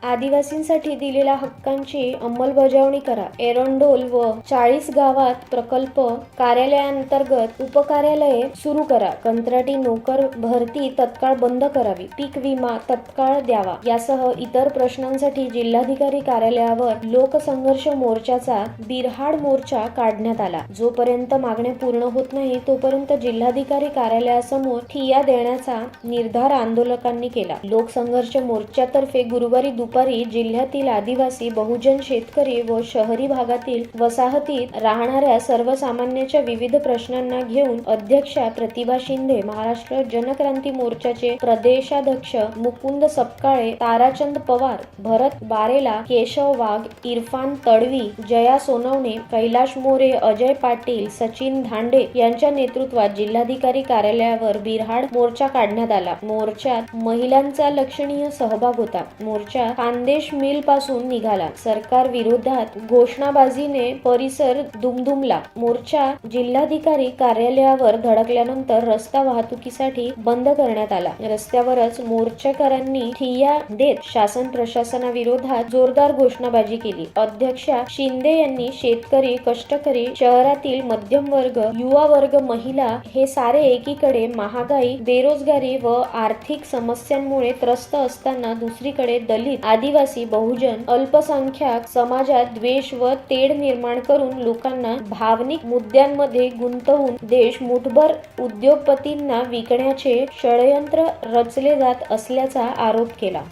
आदिवासींसाठी दिलेल्या हक्कांची अंमलबजावणी करा. एरंडोल व 40 गावात प्रकल्प कार्यालयांतर्गत उपकार्यालये सुरू करा. कंत्राटी नोकर भरती तत्काळ बंद करावी. पीक विमा तत्काळ द्यावा. यासह इतर प्रश्नांसाठी जिल्हाधिकारी कार्यालयावर लोकसंघर्ष मोर्चाचा बिरहाड मोर्चा काढण्यात आला. जोपर्यंत मागण्या पूर्ण होत नाही तोपर्यंत जिल्हाधिकारी कार्यालयासमोर ठिय्या देण्याचा निर्धार आंदोलकांनी केला. लोकसंघर्ष मोर्चातर्फे गुरुवारी दुपारी जिल्ह्यातील आदिवासी, बहुजन, शेतकरी व शहरी भागातील वसाहतीत राहणाऱ्या सर्वसामान्यांच्या विविध प्रश्नांना घेऊन अध्यक्षा प्रतिभा शिंदे, महाराष्ट्र जनक्रांती मोर्चाचे प्रदेशाध्यक्ष मुकुंद सपकाळे, ताराचंद पवार, भरत बारेला, केशव वाघ, इरफान तडवी, जया सोनवणे, कैलाश मोरे, अजय पाटील, सचिन धांडे यांच्या नेतृत्वात जिल्हाधिकारी कार्यालयावर बिरहाड मोर्चा काढण्यात आला. मोर्चात महिलांचा लक्षणीय सहभाग होता. मोर्चा खानदेश मिल पासून निघाला. सरकार विरोधात घोषणाबाजीने परिसर दुमदुमला. मोर्चा जिल्हाधिकारी कार्यालयावर धडकल्यानंतर रस्ता वाहतुकीसाठी बंद करण्यात आला. रस्त्यावरच मोर्चेकऱ्यांनी ठिय्या देत शासन प्रशासनाविरोधात जोरदार घोषणाबाजी केली. अध्यक्षा शिंदे यांनी शेतकरी, कष्टकरी, शहरातील मध्यम वर्ग, युवा वर्ग, महिला हे सारे एकीकडे महागाई, बेरोजगारी व आर्थिक समस्यांमुळे त्रस्त असताना दुसरीकडे दलित, आदिवासी, बहुजन, अल्पसंख्याक समाजात द्वेष व तेढ निर्माण करून लोकांना भावनिक मुद्द्यांमध्ये गुंतवून देश मुठभर उद्योगपतींना विकण्याचे षडयंत्र रचले जात असल्याचा आरोप केला.